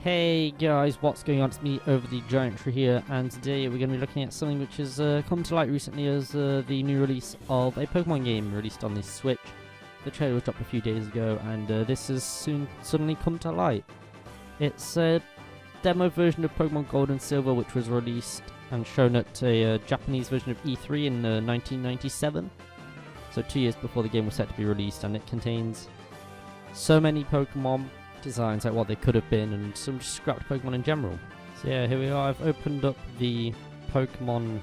Hey guys, what's going on? It's me, Overthegiantree here, and today we're going to be looking at something which has come to light recently as the new release of a Pokemon game released on the Switch. The trailer was dropped a few days ago, and this has suddenly come to light. It's a demo version of Pokemon Gold and Silver, which was released and shown at a Japanese version of E3 in 1997. So 2 years before the game was set to be released, and it contains so many Pokemon designs, like what they could have been, and some scrapped Pokemon in general. So yeah, here we are. I've opened up the Pokemon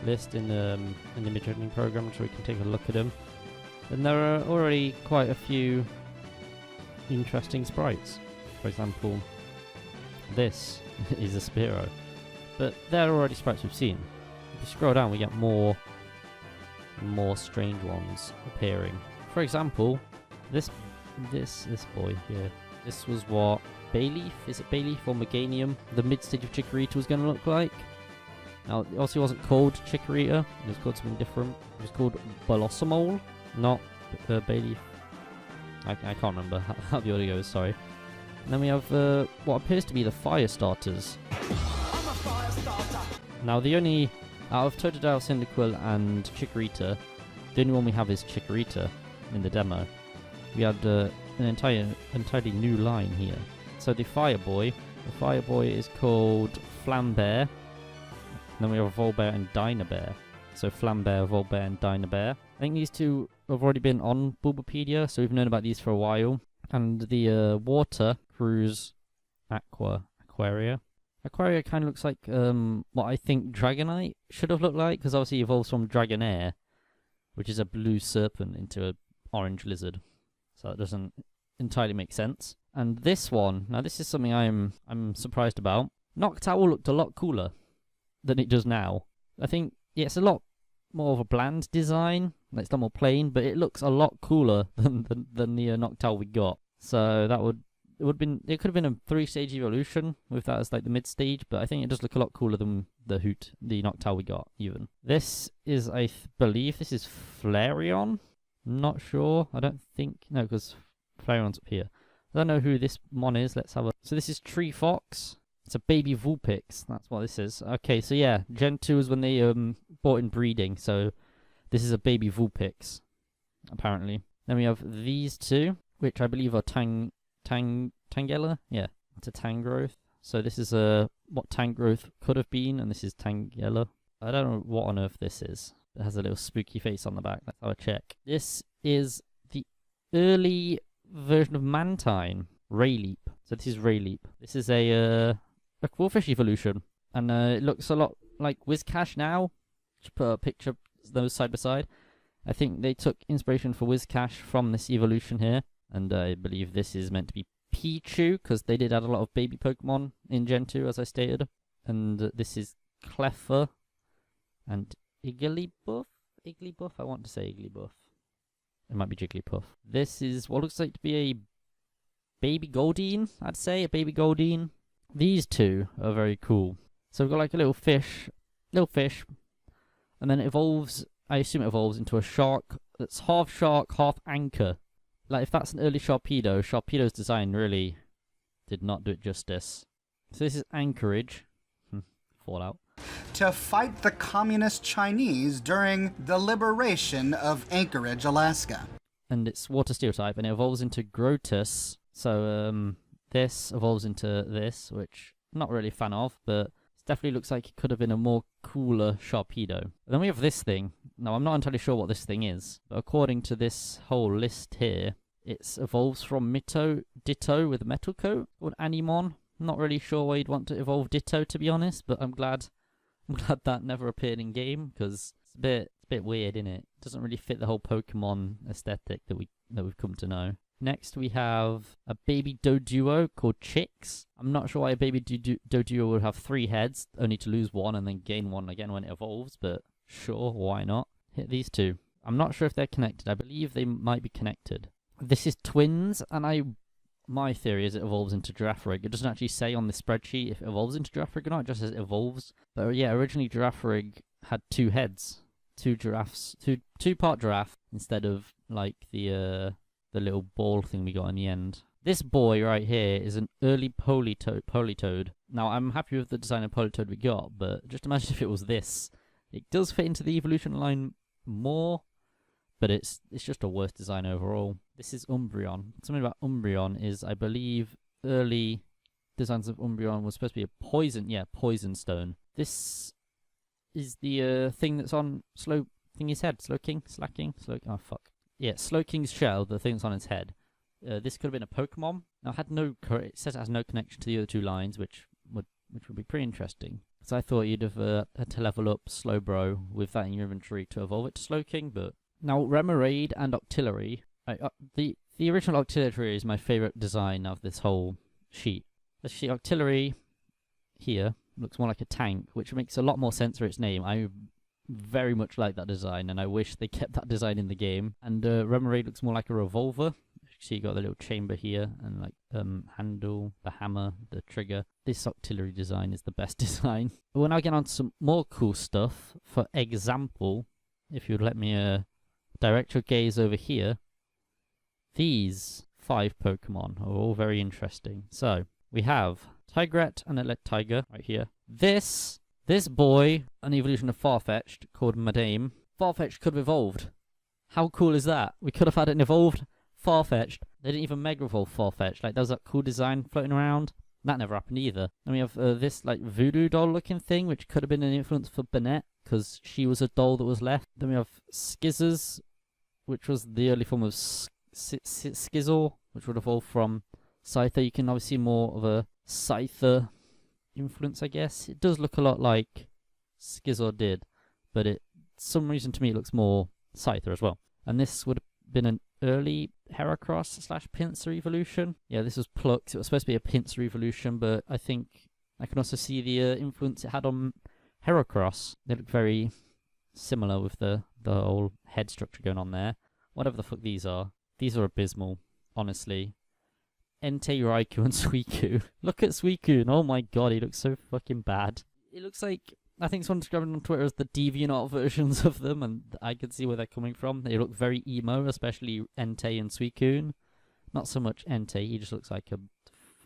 list in the image editing program so we can take a look at them. And there are already quite a few interesting sprites. For example, this is a Spearow. But they're already sprites we've seen. If we scroll down, we get more strange ones appearing. For example, this boy here. This was what Bayleaf, is it Bayleaf or Meganium, the mid-stage of Chikorita was going to look like. Now, it obviously wasn't called Chikorita, it was called something different. It was called Bellosomole, not Bayleaf. I can't remember how the audio goes, sorry. And then we have what appears to be the Fire Starters. I'm a fire starter. Now, the only, out of Totodile, Cyndaquil and Chikorita, the only one we have is Chikorita in the demo. We had an entirely new line here. So the Fire Boy is called Flambear. Then we have Volbear and Dynabear. So Flambear, Volbear and Dynabear. I think these two have already been on Bulbapedia, so we've known about these for a while. And the Water Cruise Aquaria kind of looks like what I think Dragonite should have looked like, because obviously it evolves from Dragonair, which is a blue serpent, into an orange lizard. So that doesn't entirely make sense. And this one, now this is something I'm surprised about. Noctowl looked a lot cooler than it does now. I think, yeah, it's a lot more of a bland design. Like, it's not more plain, but it looks a lot cooler than the Noctowl we got. So that it could have been a 3-stage evolution with that as like the mid stage, but I think it does look a lot cooler than the Noctowl we got even. This is, I believe this is Flareon. Not sure. I don't think, no, because Flareon's up here. I don't know who this mon is. Let's have a... So this is Tree Fox. It's a baby Vulpix. That's what this is. Okay, so yeah, Gen 2 is when they brought in breeding. So this is a baby Vulpix, apparently. Then we have these two, which I believe are Tangela. Yeah, it's a Tangrowth. So this is what Tangrowth could have been, and this is Tangela. I don't know what on earth this is. It has a little spooky face on the back. Let's have a check. This is the early version of Mantine, Rayleap. So this is Rayleap. This is a Qwilfish evolution, and it looks a lot like Whiscash now. Just put a picture of those side by side. I think they took inspiration for Whiscash from this evolution here, and I believe this is meant to be Pichu, because they did add a lot of baby Pokemon in Gen 2, as I stated. And this is Cleffa and Igglybuff? I want to say Igglybuff. It might be Jigglypuff. This is what looks like to be a baby Goldeen, I'd say. A baby Goldeen. These two are very cool. So we've got like a little fish, and then it evolves, I assume it evolves into a shark that's half shark, half anchor. Like, if that's an early Sharpedo, Sharpedo's design really did not do it justice. So this is Anchorage. Fallout. To fight the communist Chinese during the liberation of Anchorage, Alaska. And it's water steel type, and it evolves into Grotus. So this evolves into this, which I'm not really a fan of, but it definitely looks like it could have been a more cooler Sharpedo. And then we have this thing. Now, I'm not entirely sure what this thing is, but according to this whole list here, it evolves from Ditto with a metal coat, called Animon. Not really sure why you'd want to evolve Ditto, to be honest, but I'm glad that never appeared in game, because it's a bit weird, isn't it? It doesn't really fit the whole Pokemon aesthetic that we've come to know. Next, we have a baby Doduo called Chicks. I'm not sure why a baby Doduo would have 3 heads, only to lose one and then gain one again when it evolves, but sure, why not? Hit these two. I'm not sure if they're connected. I believe they might be connected. This is Twins, and my theory is it evolves into Girafarig. It doesn't actually say on the spreadsheet if it evolves into Girafarig or not, it just says it evolves. But yeah, originally Girafarig had 2 heads. 2 giraffes. Two-part giraffe, instead of like the little ball thing we got in the end. This boy right here is an early Politoed. Now, I'm happy with the design of Politoed we got, but just imagine if it was this. It does fit into the evolution line more, but it's just a worse design overall. This is Umbreon. Something about Umbreon is, I believe, early designs of Umbreon was supposed to be a poison stone. This is the thing that's on Slowking's head. Oh, fuck. Yeah, Slowking's shell, the thing that's on its head. This could have been a Pokemon. Now, it says it has no connection to the other two lines, which would be pretty interesting. So I thought you'd have had to level up Slowbro with that in your inventory to evolve it to Slowking, but... Now, Remoraid and Octillery. The original Octillery is my favourite design of this whole sheet. Let's see, Octillery here looks more like a tank, which makes a lot more sense for its name. I very much like that design, and I wish they kept that design in the game. And Remoraid looks more like a revolver. See, you got the little chamber here, and like handle, the hammer, the trigger. This Octillery design is the best design. We'll now get on to some more cool stuff. For example, if you'd let me direct your gaze over here, these 5 Pokemon are all very interesting. So we have Tigret and Tiger right here. This boy, an evolution of Farfetch'd called Madame. Farfetch'd could have evolved. How cool is that? We could have had an evolved Farfetch'd. They didn't even Mega Evolve Farfetch'd. Like, there was that cool design floating around. That never happened either. Then we have this like voodoo doll looking thing, which could have been an influence for Bennett, because she was a doll that was left. Then we have Skizzers, which was the early form of Skizzle, which would evolve from Scyther. You can obviously see more of a Scyther influence, I guess. It does look a lot like Skizzle did, but some reason to me it looks more Scyther as well. And this would have been an early Heracross / Pinsir evolution. Yeah, this was Plucked. It was supposed to be a Pinsir evolution, but I think I can also see the influence it had on Heracross. They look very similar with the whole head structure going on there. Whatever the fuck these are. These are abysmal, honestly. Entei, Raikou, and Suicune. Look at Suicune. Oh my god, he looks so fucking bad. It looks like, I think someone described it on Twitter as the DeviantArt versions of them, and I can see where they're coming from. They look very emo, especially Entei and Suicune. Not so much Entei, he just looks like a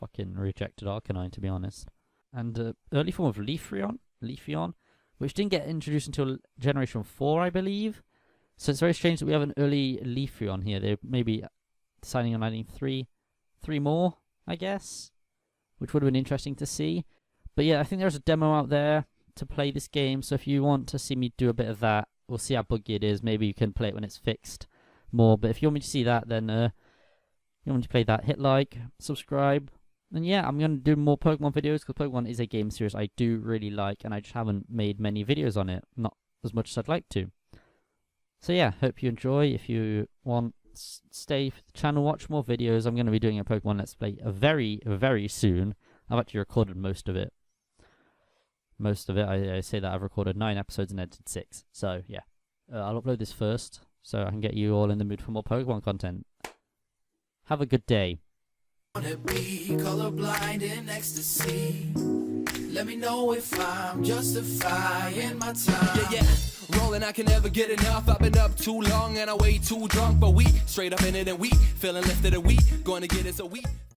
fucking rejected Arcanine, to be honest. And early form of Leafeon, which didn't get introduced until Generation 4, I believe. So it's very strange that we have an early Leafeon here. They're maybe deciding on adding three more, I guess, which would have been interesting to see. But yeah, I think there's a demo out there to play this game, so if you want to see me do a bit of that, we'll see how buggy it is. Maybe you can play it when it's fixed more, but if you want me to see that, then you want me to play that, hit like, subscribe, and yeah, I'm going to do more Pokemon videos, because Pokemon is a game series I do really like, and I just haven't made many videos on it, not as much as I'd like to. So yeah, hope you enjoy. If you want, stay for the channel, watch more videos. I'm going to be doing a Pokemon Let's Play very, very soon. I've actually recorded most of it. I say that I've recorded 9 episodes and edited 6. So yeah, I'll upload this first so I can get you all in the mood for more Pokemon content. Have a good day. Wanna be colorblind in ecstasy. Let me know if I'm justifying my time. Yeah. Rolling, I can never get enough. I've been up too long and I way too drunk, but we straight up in it and we feeling lifted and we going to get it, so we